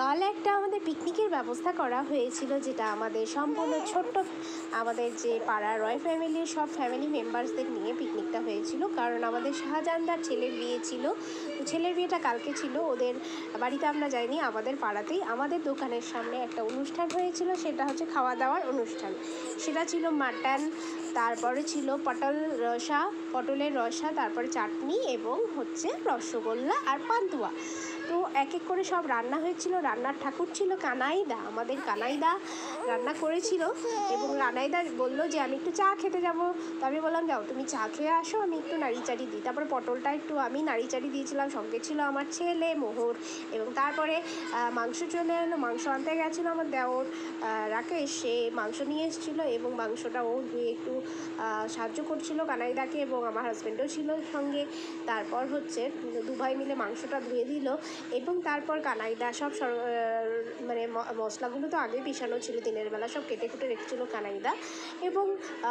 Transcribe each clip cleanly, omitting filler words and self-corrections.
কাল একটা আমাদের পিকনিকের ব্যবস্থা করা হয়েছিল, যেটা আমাদের সম্পূর্ণ ছোট্ট আমাদের যে পাড়ার রয় ফ্যামিলির সব ফ্যামিলি মেম্বার্সদের নিয়ে পিকনিকটা হয়েছিল। কারণ আমাদের শাহজাহানদার ছেলের বিয়ে ছিল, তো ছেলের বিয়েটা কালকে ছিল। ওদের বাড়িতে আমরা যাইনি, আমাদের পাড়াতেই আমাদের দোকানের সামনে একটা অনুষ্ঠান হয়েছিল, সেটা হচ্ছে খাওয়া দাওয়ার অনুষ্ঠান। সেটা ছিল মাটন, তারপরে ছিল পটলের রসা, তারপরে চাটনি এবং হচ্ছে রসগোল্লা আর পান্তুয়া। তো এক এক করে সব রান্না হয়েছিল। রান্নার ঠাকুর ছিল কানাইদা, আমাদের কানাইদা রান্না করেছিল। এবং কানাইদা বললো যে আমি একটু চা খেতে যাবো। তো আমি বললাম যাও তুমি চা খেয়ে আসো, আমি একটু নাড়িচাড়ি দিই। তারপরে পটলটা একটু আমি নাড়িচাড়ি দিয়েছিলাম, সঙ্গে ছিল আমার ছেলে মোহর। এবং তারপরে মাংস চলে এলো, মাংস আনতে গেছিলো আমার দেওর রাকেশ, সে মাংস নিয়ে এসেছিলো এবং মাংসটা ও ধুয়ে একটু সাহায্য করছিল কানাইদাকে, এবং আমার হাজব্যান্ডও ছিল সঙ্গে। তারপর হচ্ছে দু ভাই মিলে মাংসটা ধুয়ে দিল। এবং তারপর কানাইদা সব মানে মশলাগুলো তো আগে পিষানো ছিল, দিনের বেলা সব কেটে কুটে রেখেছিলো কানাইদা, এবং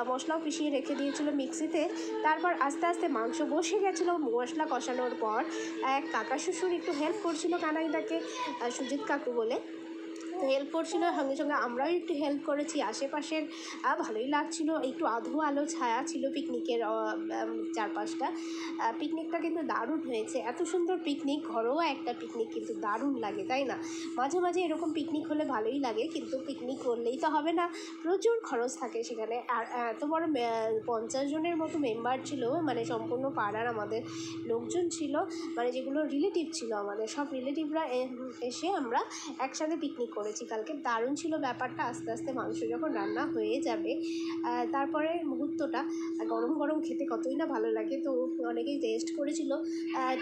মশলাও পিষিয়ে রেখে দিয়েছিল মিক্সিতে। তারপর আস্তে আস্তে মাংস বসে গেছিলো। মশলা কষানোর পর এক কাকা শ্বশুর একটু হেল্প করছিল কানাইদাকে, সুজিত কাকু বলে, তো হেল্প করছিল। সঙ্গে সঙ্গে আমরাও একটু হেল্প করেছি। আশেপাশের ভালোই লাগছিল, একটু আধো আলো ছায়া ছিল পিকনিকের চারপাশটা। পিকনিকটা কিন্তু দারুণ হয়েছে। এত সুন্দর পিকনিক, ঘরোয়া একটা পিকনিক, কিন্তু দারুণ লাগে, তাই না? মাঝে মাঝে এরকম পিকনিক হলে ভালোই লাগে, কিন্তু পিকনিক করলেই তো হবে না, প্রচুর খরচ থাকে সেখানে। আর এত বড় 50 জনের মতো মেম্বার ছিল, মানে সম্পূর্ণ পাড়ার আমাদের লোকজন ছিল, মানে যেগুলো রিলেটিভ ছিল আমাদের সব রিলেটিভরা এসে আমরা একসাথে পিকনিক করেছি কালকে। দারুণ ছিল ব্যাপারটা। আস্তে আস্তে মাংস যখন রান্না হয়ে যাবে, তারপরে মুহূর্তটা গরম গরম খেতে কতই না ভালো লাগে। তো অনেকেই টেস্ট করেছিল,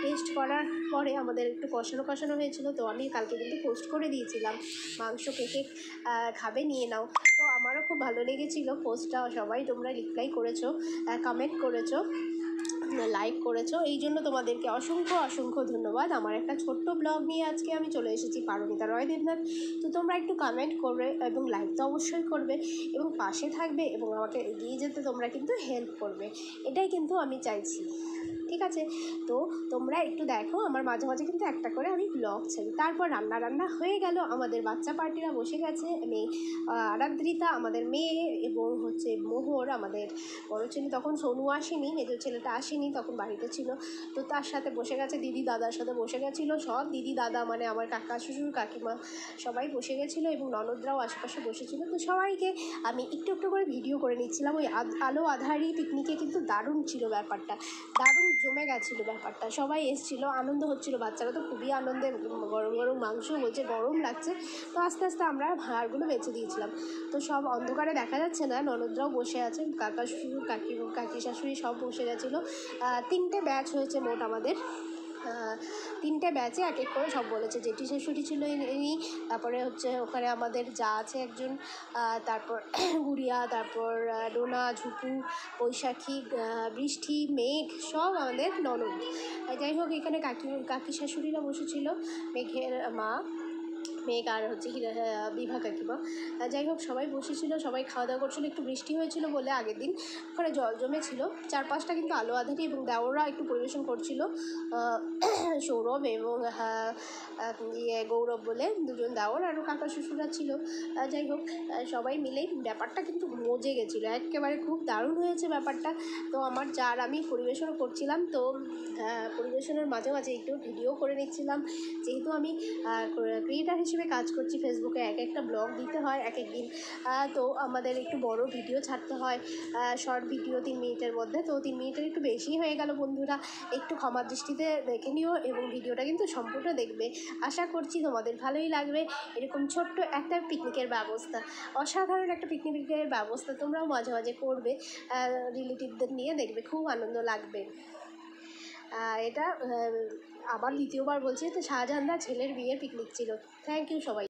টেস্ট করার পরে আমাদের একটু কষানো হয়েছিল। তো আমি কালকে কিন্তু পোস্ট করে দিয়েছিলাম মাংস কে কে খাবে নিয়ে নাও। তো আমারও খুব ভালো লেগেছিলো পোস্টটা, সবাই তোমরা রিপ্লাই করেছো, কমেন্ট করেছো, লাইক করেছো, এই জন্য তোমাদেরকে অসংখ্য অসংখ্য ধন্যবাদ। আমার একটা ছোট্ট ব্লগ নিয়ে আজকে আমি চলে এসেছি পারমিতা রয় দেবনাথ। তো তোমরা একটু কমেন্ট করবে এবং লাইক তো অবশ্যই করবে, এবং পাশে থাকবে, এবং আমাকে এগিয়ে যেতে তোমরা কিন্তু হেল্প করবে, এটাই কিন্তু আমি চাইছি, ঠিক আছে? তো তোমরা একটু দেখো, আমার মাঝে মাঝে কিন্তু একটা করে আমি ব্লগ ছাড়ি। তারপর রান্না হয়ে গেল, আমাদের বাচ্চা পার্টিরা বসে গেছে, আরাদ্রিতা আমাদের মেয়ে, এবং হচ্ছে মোহর আমাদের বড় ছেলে। তখন সোনু আসেনি, মেজর ছেলেটা আসেনি, তখন বাড়িতে ছিল। তো তার সাথে বসে গেছে, দিদি দাদার সাথে বসে গেছিলো সব। দিদি দাদা মানে আমার কাকা শ্বশুর কাকিমা সবাই বসে গেছিলো, এবং ননদরাও আশেপাশে বসেছিল। তো সবাইকে আমি একটু একটু করে ভিডিও করে নিচ্ছিলাম। ওই আলো আধারি পিকনিকে কিন্তু দারুণ ছিল ব্যাপারটা, দারুণ জমে গেছিলো ব্যাপারটা। সবাই এসেছিলো, আনন্দ হচ্ছিলো, বাচ্চারা তো খুবই আনন্দে, গরম গরম মাংস বলছে গরম লাগছে। তো আস্তে আস্তে আমরা ভাঁড়গুলো বেছে দিয়েছিলাম। তো সব অন্ধকারে দেখা যাচ্ছে না, ননদরাও বসে আছে, কাকা শ্বশুর কাকি শাশুড়ি সব বসে গেছিলো। 3টে ব্যাচ হয়েছে মোট আমাদের, 3টে ব্যাচে এক এক করে সব বলেছে। জেঠি শাশুড়ি ছিল ইনি, তারপরে হচ্ছে ওখানে আমাদের যা আছে একজন, তারপর গুড়িয়া, তারপর ডোনা, ঝুপু, বৈশাখী, বৃষ্টি, মেঘ, সব আমাদের ননদ। যাই হোক, এখানে কাকি শাশুড়িরা বসেছিল, মেঘের মা, মেঘ, আর হচ্ছে বিভা কাকিমা। যাই হোক, সবাই বসেছিল, সবাই খাওয়া দাওয়া করছিলো। একটু বৃষ্টি হয়েছিল বলে আগের দিন ওখানে জল জমেছিল। চারপাশটা কিন্তু আলো আধারি, এবং দেওররা একটু পরিবেশন করছিল, সৌরভ এবং গৌরব বলে দুজন দেওর, আরও কাকা শ্বশুরা ছিল। যাই হোক, সবাই মিলেই ব্যাপারটা কিন্তু মজে গেছিলো একেবারে, খুব দারুণ হয়েছে ব্যাপারটা। তো আমার যার আমি পরিবেশনও করছিলাম, তো পরিবেশনের মাঝে মাঝে একটু ভিডিও করে নিচ্ছিলাম, যেহেতু আমি ক্রিয়েটার হিসেবে কাজ করছি ফেসবুকে, একটা ব্লগ দিতে হয় এক দিন। তো আমাদের একটু বড় ভিডিও ছাড়তে হয়, শর্ট ভিডিও 3 মিনিটের মধ্যে। তো 3 মিনিটের একটু বেশি হয়ে গেল বন্ধুরা, একটু ক্ষমার দৃষ্টিতে দেখে নিও, এবং ভিডিওটা কিন্তু সম্পূর্ণ দেখবে। আশা করছি তোমাদের ভালোই লাগবে। এরকম ছোট্ট একটা পিকনিকের ব্যবস্থা, অসাধারণ একটা পিকনিকের ব্যবস্থা তোমরাও মাঝে মাঝে করবে, রিলেটিভদের নিয়ে, দেখবে খুব আনন্দ লাগবে। এটা আবার দ্বিতীয়বার বলছি, তো শাহজাহানদার ছেলের বিয়ের পিকনিক ছিল। থ্যাংক ইউ সবাই।